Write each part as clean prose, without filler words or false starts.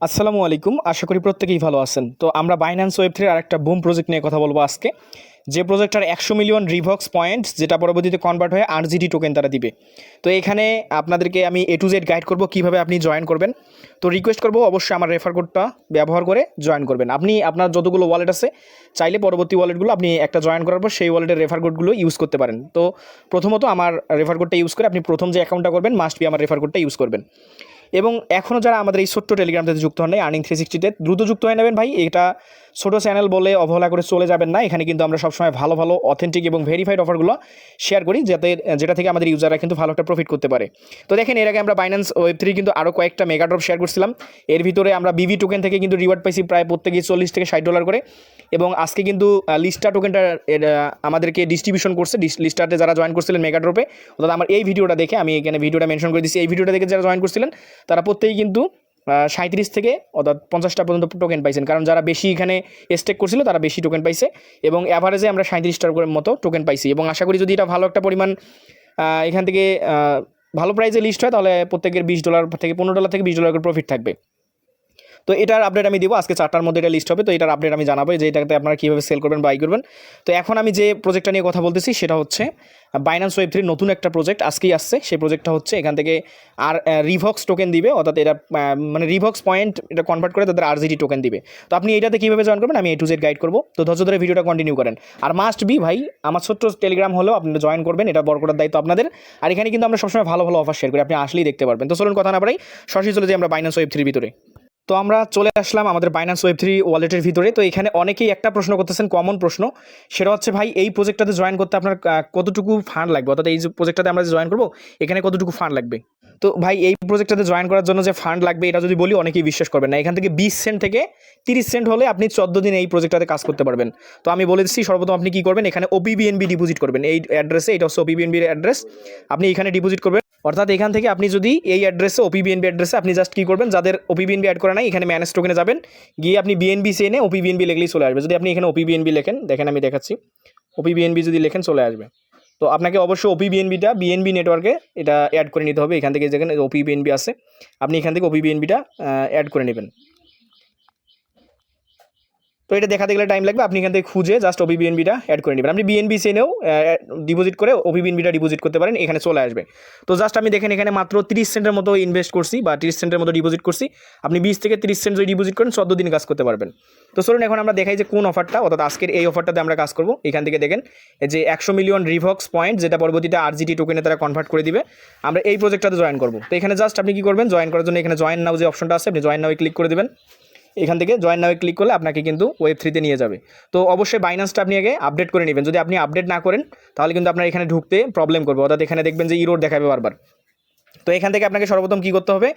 আসসালামু আলাইকুম। আশা করি প্রত্যেকেই ভালো আছেন। তো আমরা বাইন্যান্স ওয়েব3 আরেকটা বুম প্রজেক্ট নিয়ে কথা বলবো আজকে। যে প্রজেক্টটার 100 মিলিয়ন রিভক্স পয়েন্টস যেটা পরবর্তীতে কনভার্ট হয়ে আরজিডি টোকেন তারা দিবে। তো এখানে আপনাদেরকে আমি এ টু জেড গাইড করব কিভাবে আপনি জয়েন করবেন। তো রিকোয়েস্ট করব অবশ্যই আমার রেফার কোডটা ব্যবহার করে জয়েন করবেন। আপনি আপনার যতগুলো ওয়ালেট আছে চাইলে পরবর্তী ওয়ালেটগুলো আপনি একটা জয়েন করার পর সেই ওয়ালেটের রেফার কোডগুলো ইউজ করতে পারেন। তো প্রথমত আমার রেফার কোডটা ইউজ করে আপনি প্রথম যে অ্যাকাউন্টটা করবেন মাস্ট বি আমার রেফার কোডটা ইউজ করবেন। এবং এখনও যারা আমাদের এই ছোট্ট টেলিগ্রামটাতে যুক্ত হন নাই আর্নিং360তে দ্রুত যুক্ত হয়ে নেবেন ভাই। এটা ছোটো চ্যানেল বলে অবহেলা করে চলে যাবেন না। এখানে কিন্তু আমরা সবসময় ভালো ভালো অথেন্টিক এবং ভেরিফাইড অফারগুলো শেয়ার করি যেটা থেকে আমাদের ইউজাররা কিন্তু ভালো একটা প্রফিট করতে পারে। তো দেখেন এর আগে আমরা বাইন্যান্স ওয়েব3 কিন্তু আরও কয়েকটা মেগা ড্রপ শেয়ার করছিলাম। এর ভিতরে আমরা বিভি টোকেন থেকে কিন্তু রিওয়ার্ড পাইছি প্রায় প্রত্যেকে $40 থেকে $60 করে। এবং আজকে কিন্তু লিস্টা টোকেনটা আমাদেরকে ডিস্ট্রিবিউশন করছে। লিস্টাতে যারা জয়েন করছিলেন মেগা ড্রপে, অর্থাৎ আমার এই ভিডিওটা দেখে আমি এখানে ভিডিওটা মেনশন করে দিচ্ছি, এই ভিডিওটা দেখে যারা জয়েন করছিলেন তারা প্রত্যেকেই কিন্তু 37 থেকে অর্থাৎ 50টা পর্যন্ত টোকেন পাইছেন। কারণ যারা বেশি এখানে স্টেক করছিল তারা বেশি টোকেন পাইছে এবং অ্যাভারেজে আমরা 37টার মতো টোকেন পাইছি। এবং আশা করি যদি এটা ভালো একটা পরিমাণ এখান থেকে ভালো প্রাইসে লিস্ট হয় তাহলে প্রত্যেকের $20 থেকে $15 থেকে $20 করে প্রফিট থাকবে। তো এটার আপডেট আমি দিব আজকে 4টার মধ্যে এটা লিস্ট হবে। তো এটার আপডেট আমি জানাবো যে এটাতে আপনারা কীভাবে সেল করবেন বাই করবেন। তো এখন আমি যে প্রজেক্টটা নিয়ে কথা বলতেছি সেটা হচ্ছে বাইন্যান্স ওয়েব3 নতুন একটা প্রজেক্ট আজকেই আসছে। সেই প্রজেক্টটা হচ্ছে এখান থেকে আর রিভক্স টোকেন দিবে, অর্থাৎ এটা মানে রিভক্স পয়েন্ট এটা কনভার্ট করে তাদের আরজিডি টোকেন দিবে। তো আপনি এটাতে কীভাবে জয়েন করবেন আমি এ টু জেড গাইড করবো। তো ধৈর্য ধরে ভিডিওটা কন্টিনিউ করেন। আর মাস্ট বি ভাই আমার ছোট্ট টেলিগ্রাম হলেও আপনারা জয়েন করবেন, এটা বড় করার দায়িত্ব আপনাদের। আর এখানে কিন্তু আমরা সবসময় ভালো ভালো অফার শেয়ার করি, আপনি আসলেই দেখতে পারবেন। তো চলুন কথা না বাড়াই সরাসরি চলে যাই আমরা বাইন্যান্স ওয়েব3 ভিতরে। তো আমরা চলে আসলাম আমাদের বাইন্যান্স ওয়েব3 ওয়ালেটের ভিতরে। তো এখানে অনেকেই একটা প্রশ্ন করতেছেন, কমন প্রশ্ন, সেটা হচ্ছে ভাই এই প্রজেক্টটাতে জয়েন করতে আপনার কতটুকু ফান্ড লাগবে, অর্থাৎ এই যে প্রজেক্টটাতে আমরা জয়েন করবো এখানে কতটুকু ফান্ড লাগবে। তো ভাই এই প্রজেক্টটাতে জয়েন করার জন্য যে ফান্ড লাগবে এটা যদি বলি অনেকেই বিশ্বাস করবেন না। এখান থেকে 20 সেন্ট থেকে 30 সেন্ট হলে আপনি 14 দিন এই প্রজেক্টটাতে কাজ করতে পারবেন। তো আমি বলে দিচ্ছি সর্বপ্রথম আপনি কী করবেন, এখানে ওপিবিএনবি ডিপোজিট করবেন। এই অ্যাড্রেসে, এটা হচ্ছে ওপিবিএনবির অ্যাড্রেস, আপনি এখানে ডিপোজিট করবেন। অর্থাৎ এখান থেকে আপনি যদি এই অ্যাড্রেসে ওপিবিএনবি অ্যাড্রেসে আপনি জাস্ট কী করবেন, যাদের ওপিবিএনবি অ্যাড করে নাই এখানে ম্যানেজ টোকেনে যাবেন, গিয়ে আপনি বিএনবি চেনে ওপিবিএনবি লিখলেই চলে আসবে। যদি আপনি এখানে ওপিবিএনবি লেখেন, দেখেন আমি দেখাচ্ছি, ওপিবিএনবি যদি লেখেন চলে আসবে। তো আপনাকে অবশ্যই ওপিবিএনবিটা বিএনবি নেটওয়ার্কে এটা অ্যাড করে নিতে হবে। এখান থেকে যেখানে ওপিবিএনবি আছে আপনি এখান থেকে ওপিবিএনবিটা অ্যাড করে নেবেন। তো এটা দেখাতে গেলে টাইম লাগবে, আপনি এখান থেকে খুঁজে জাস্ট ওপিবিএনবিটা অ্যাড করে নেবেন। আপনি বিএনবি চেনেও ডিপোজিট করে ওপিবিএনবিটা ডিপোজিট করতে পারেন, এখানে চলে আসবে। তো জাস্ট আমি দেখেন এখানে মাত্র 30 সেন্টের মতো ইনভেস্ট করছি বা 30 সেন্টের মতো ডিপোজিট করছি। আপনি 20 থেকে 30 সেন্ট যদি ডিপোজিট করেন 14 দিন কাজ করতে পারবেন। তো চলুন এখন আমরা দেখাই যে কোন অফারটা, অর্থাৎ আজকের এই অফারটাতে আমরা কাজ করব। এখান থেকে দেখেন যে 100 মিলিয়ন রিভক্স পয়েন্ট যেটা পরবর্তীতে আরজিটি টোকেনে তারা কনভার্ট করে দিবে, আমরা এই প্রজেক্টটাতে জয়েন করব। তো এখানে জাস্ট আপনি কী করবেন, জয়েন করার জন্য এখানে জয়েন নাও যে অপশনটা আছে আপনি জয়েন নাও ক্লিক করে দেবেন। এখান থেকে জয়েন নাও ক্লিক করলে আপনাকে কিন্তু ওয়েব3তে নিয়ে যাবে। তো অবশ্যই বাইন্যান্সটা আপনি আগে আপডেট করে নেবেন, যদি আপনি আপডেট না করেন তাহলে কিন্তু আপনার এখানে ঢুকতে প্রবলেম করবে, অর্থাৎ এখানে দেখবেন যে ইরোর দেখাবে বারবার। তো এখান থেকে আপনাকে সর্বপ্রথম কী করতে হবে,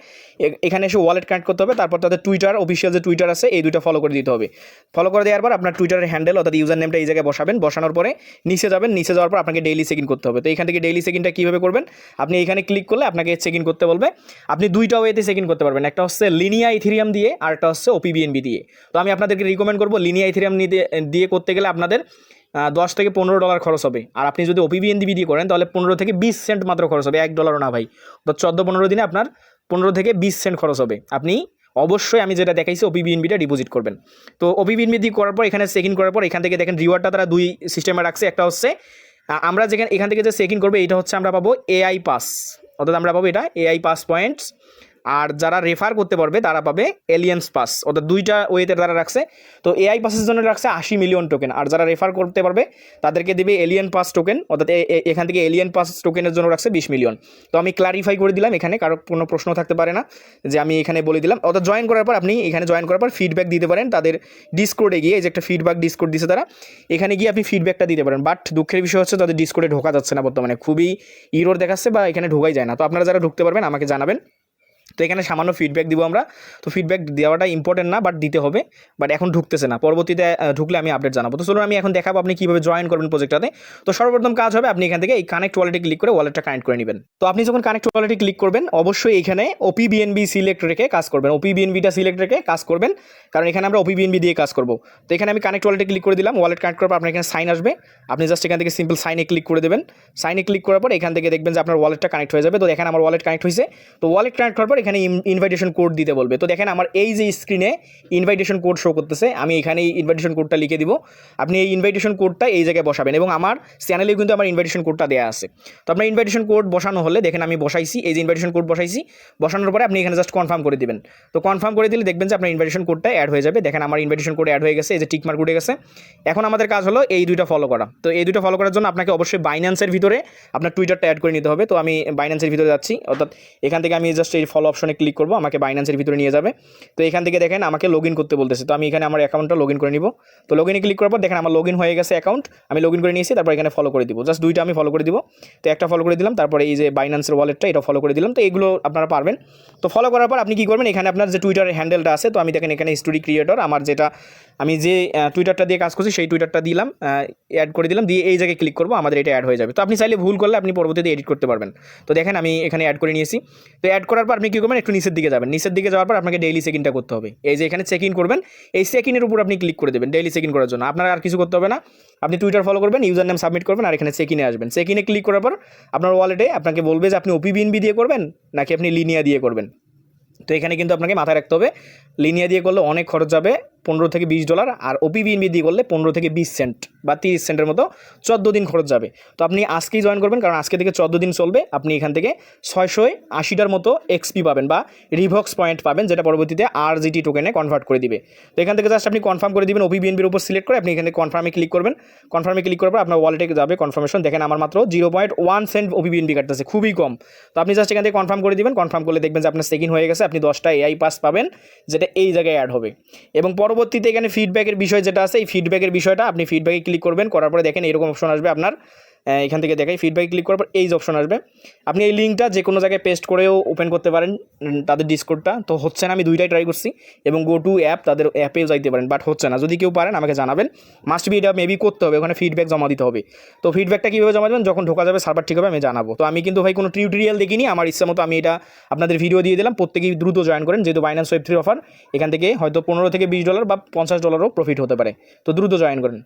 এখানে এসে ওয়ালেট কানেক্ট করতে হবে, তারপর তাদের টুইটার অফিসিয়াল যে টুইটার আছে এই দুইটা ফলো করে দিতে হবে। ফলো করে দেওয়ার পর আপনার টুইটারের হ্যান্ডেল অর্থাৎ ইউজার নেমটা এই জায়গায় বসাবেন, বসানোর পরে নিচে যাবেন, নিচে যাওয়ার পর আপনাকে ডেইলি চেক ইন করতে হবে। তো এখান থেকে ডেইলি চেক ইনটা কীভাবে করবেন, আপনি এখানে ক্লিক করলে আপনাকে চেক ইন করতে বলবে। আপনি দুইটা ওয়েতে চেক ইন করতে পারবেন, একটা হচ্ছে লিনিয়া ইথেরিয়াম দিয়ে আর একটা হচ্ছে ওপিবিএনবি দিয়ে। তো আমি আপনাদেরকে রিকমেন্ড করবো লিনিয়া ইথেরিয়াম দিয়ে করতে গেলে আপনাদের $10 থেকে $15 খরচ হবে। আর আপনি যদি ওপিবিএনবি দিয়ে করেন তাহলে 15 থেকে 20 সেন্ট মাত্র খরচ হবে, $1 না ভাই। তো 14-15 দিনে আপনার 15 থেকে 20 সেন্ট খরচ হবে। আপনি অবশ্যই আমি যেটা দেখাইছি ওপিবিএনবিটা ডিপোজিট করবেন। তো ওপিবিএনবি দিয়ে করার পর এখানে চেক ইন করার পর এখান থেকে দেখেন রিওয়ার্ডটা তারা দুই সিস্টেমে রাখছে। একটা হচ্ছে আমরা যেখানে এখান থেকে যে চেক ইন করবে এটা হচ্ছে আমরা পাবো এআই পাস, অর্থাৎ আমরা পাবো এটা এআই পাস পয়েন্টস। আর যারা রেফার করতে পারবে তারা পাবে এলিয়েন্স পাস, অর্থাৎ দুইটা ওয়েতে তারা রাখছে। তো এআই পাসের জন্য রাখছে 80 মিলিয়ন টোকেন, আর যারা রেফার করতে পারবে তাদেরকে দেবে এলিয়েন পাস টোকেন, অর্থাৎ এখান থেকে এলিয়েন পাস টোকেনের জন্য রাখছে 20 মিলিয়ন। তো আমি ক্লারিফাই করে দিলাম, এখানে কারো কোনো প্রশ্ন থাকতে পারে না যে আমি এখানে বলে দিলাম। অর্থাৎ জয়েন করার পর আপনি এখানে জয়েন করার পর ফিডব্যাক দিতে পারেন তাদের ডিসকোডে গিয়ে, এই যে একটা ফিডব্যাক ডিসকোড দিছে তারা, এখানে গিয়ে আপনি ফিডব্যাকটা দিতে পারেন। বাট দুঃখের বিষয় হচ্ছে তাদের ডিসকোডে ঢোকা যাচ্ছে না বর্তমানে, খুবই ইরোর দেখাচ্ছে বা এখানে ঢোকাই যায় না। তো আপনারা যারা ঢুকতে পারবেন আমাকে জানাবেন। তো এখানে সামান্য ফিডব্যাক দিব আমরা। তো ফিডব্যাক দেওয়াটা ইম্পর্টেন্ট না, বাট দিতে হবে, বাট এখন ঢুকতেছে না, পরবর্তীতে ঢুকলে আমি আপডেট জানাবো। তো চলুন আমি এখন দেখাবো আপনি কীভাবে জয়েন করবেন প্রজেক্টটাতে। তো সর্বপ্রথম কাজ হবে আপনি এখান থেকে এই কানেক্ট ওয়ালেটে ক্লিক করে ওয়ালেটটা কানেক্ট করে নেবেন। তো আপনি যখন কানেক্ট ওয়ালেটে ক্লিক করবেন অবশ্যই এখানে ওপিবিএনবি সিলেক্ট রেখে কাজ করবেন, ওপিবিএনবিটা সিলেক্ট রেখে কাজ করবেন, কারণ এখানে আমরা ওপিবিএনবি দিয়ে কাজ করব। তো এখানে আমি কানেক্ট ওয়ালেটে ক্লিক করে দিলাম, ওয়ালেট কানেক্ট করার পর আপনার এখানে সাইন আসবে, আপনি জাস্ট এখান থেকে সিম্পল সাইনে ক্লিক করে দেবেন। সাইনে ক্লিক করার পর এখান থেকে দেখবেন যে আপনার ওয়ালেটটা কানেক্ট হয়ে যাবে। তো এখানে আমার ওয়ালেট কানেক্ট হয়েছে। তো ওয়ালেট কানেক্ট করার পর এখানে ইনভাইটেশন কোড দিতে বলবে। তো দেখেন আমার এই যে স্ক্রিনে ইনভাইটেশন কোড শো করতেছে, আমি এখানে এই ইনভাইটেশন কোডটা লিখে দিব। আপনি এই ইনভাইটেশন কোডটা এই জায়গায় বসাবেন এবং আমার চ্যানেলেও কিন্তু আমার ইনভাইটেশন কোডটা দেওয়া আছে। তো আপনার ইনভাইটেশন কোড বসানো হলে দেখেন আমি বসাইছি, এই যে ইনভাইটেশন কোড বসাইছি, বসানোর পরে আপনি এখানে জাস্ট কনফার্ম করে দিবেন। তো কনফার্ম করে দিলে দেখবেন যে আপনার ইনভাইটেশন কোডটা অ্যাড হয়ে যাবে। দেখেন আমার ইনভাইটেশন কোড অ্যাড হয়ে গেছে, এই যে টিক মার্ক উঠে গেছে। এখন আমাদের কাজ হলো এই দুইটা ফলো করা। তো এই দুইটা ফলো করার জন্য আপনাকে অবশ্যই বাইন্যান্সের ভিতরে আপনার টুইটারটা অ্যাড করে নিতে হবে। তো আমি বাইন্যান্সের ভিতরে যাচ্ছি, অর্থাৎ এখান থেকে আমি জাস্ট এই ফলো অপশনে ক্লিক করবো, আমাকে বাইন্যান্সের ভিতরে নিয়ে যাবে। তো এখান থেকে দেখেন আমাকে লগ ইন করতে বলতেছে। তো আমি এখানে আমার অ্যাকাউন্টটা লগ ইন করে নিব। তো লগ ইনে ক্লিক করার পর দেখেন আমার লগ ইন হয়ে গেছে অ্যাকাউন্ট, আমি লগ ইন করে নিয়েছি। তারপর এখানে ফলো করে দিব, জাস্ট দুইটা আমি ফলো করে দিব। তো একটা ফলো করে দিলাম, তারপরে এই যে বাইন্যান্সের ওয়ালেটটা এটা ফলো করে দিলাম। তো এগুলো আপনারা পারবেন। তো ফলো করার পর আপনি কী করবেন, এখানে আপনার যে টুইটার হ্যান্ডেলটা আছে, তো আমি দেখেন এখানে স্টোরি ক্রিয়েটর, আমার যেটা আমি যে টুইটারটা দিয়ে কাজ করছি সেই টুইটারটা দিলাম, অ্যাড করে দিলাম, দিয়ে এই জায়গায় ক্লিক করবো, আমাদের এটা অ্যাড হয়ে যাবে। তো আপনি চাইলে ভুল করলে আপনি পরবর্তীতে এডিট করতে পারবেন। তো দেখেন আমি এখানে অ্যাড করে নিয়েছি। তো অ্যাড করার পর আপনি কী করবেন, একটু নিচের দিকে যাবেন। নিচের দিকে যাওয়ার পর আপনাকে ডেইলি চেক ইনটা করতে হবে। এই যে এখানে চেক ইন করবেন, এই চেক ইনের উপর আপনি ক্লিক করে দেবেন ডেইলি চেক ইন করার জন্য। আপনার আর কিছু করতে হবে না, আপনি টুইটার ফলো করবেন, ইউজার নেম সাবমিট করবেন, আর এখানে চেক ইনে আসবেন। চেক ইনে ক্লিক করার পর আপনার ওয়ালেটে আপনাকে বলবে যে আপনি ওপিবিএনবি দিয়ে করবেন নাকি আপনি লিনিয়া দিয়ে করবেন। তো এখানে কিন্তু আপনাকে মাথায় রাখতে হবে, লিনিয়া দিয়ে করলে অনেক খরচ যাবে, $15 থেকে $20, আর ওপিবিএনবি দিয়ে করলে 15 থেকে 20 সেন্ট বা 30 সেন্টের মতো 14 দিন খরচ যাবে। তো আপনি আজকেই জয়েন করবেন, কারণ আজকে থেকে 14 দিন চলবে। আপনি এখান থেকে 680টার মতো এক্সপি পাবেন বা রিভক্স পয়েন্ট পাবেন, যেটা পরবর্তীতে RGT টোকেনে কনভার্ট করে দিবে। তো এখান থেকে জাস্ট আপনি কনফার্ম করে দিবেন, ওপিবিএনবির উপর সিলেক্ট করে আপনি এখানে কনফার্মে ক্লিক করবেন। কনফার্মে ক্লিক করার পর আপনার ওয়ালেটে যাবে কনফার্মেশন। দেখেন আমার মাত্র 0.1 সেন্ট ওপিবিএনবি কাটতেছে, খুবই কম। তো আপনি জাস্ট এখান থেকে কনফার্ম করে দিবেন। কনফার্ম করলে দেখবেন যে আপনার চেক ইন হয়ে গেছে, আপনি 10টা AI পাস পাবেন, যেটা এই জায়গায় অ্যাড হবে। এবং পরবর্তীতে এখানে ফিডব্যাকের বিষয় যেটা আছে, এই ফিডব্যাকের বিষয়টা আপনি ফিডব্যাকে ক্লিক করবেন। করার পরে দেখেন এরকম অপশন আসবে আপনার, এখান থেকে দেখাই ফিডব্যাক ক্লিক করার পর এই যে অপশন আসবে, আপনি এই লিঙ্কটা যে কোনো জায়গায় পেস্ট করেও ওপেন করতে পারেন তাদের ডিসকোডটা। তো হচ্ছে না, আমি দুইটাই ট্রাই করছি, এবং গো টু অ্যাপ তাদের অ্যাপেও যাইতে পারেন, বাট হচ্ছে না। যদি কেউ পারেন আমাকে জানাবেন, মাস্ট বি এটা মেবি করতে হবে, ওখানে ফিডব্যাক জমা দিতে হবে। তো ফিডব্যাকটা কীভাবে জমা দেবেন, যখন ঢোকা যাবে সার্ভার ঠিক হবে আমি জানাবো। তো আমি কিন্তু ভাই কোনো টিউটোরিয়াল দেখিনি, আমার ইচ্ছা মতো আমি এটা আপনাদের ভিডিও দিয়ে দিলাম। প্রত্যেকেই দ্রুত জয়েন করেন, যেহেতু বাইন্যান্স ওয়েব3 অফার, এখান থেকে হয়তো $15 থেকে $20 বা $50 প্রফিট হতে পারে। তো দ্রুত জয়েন করেন।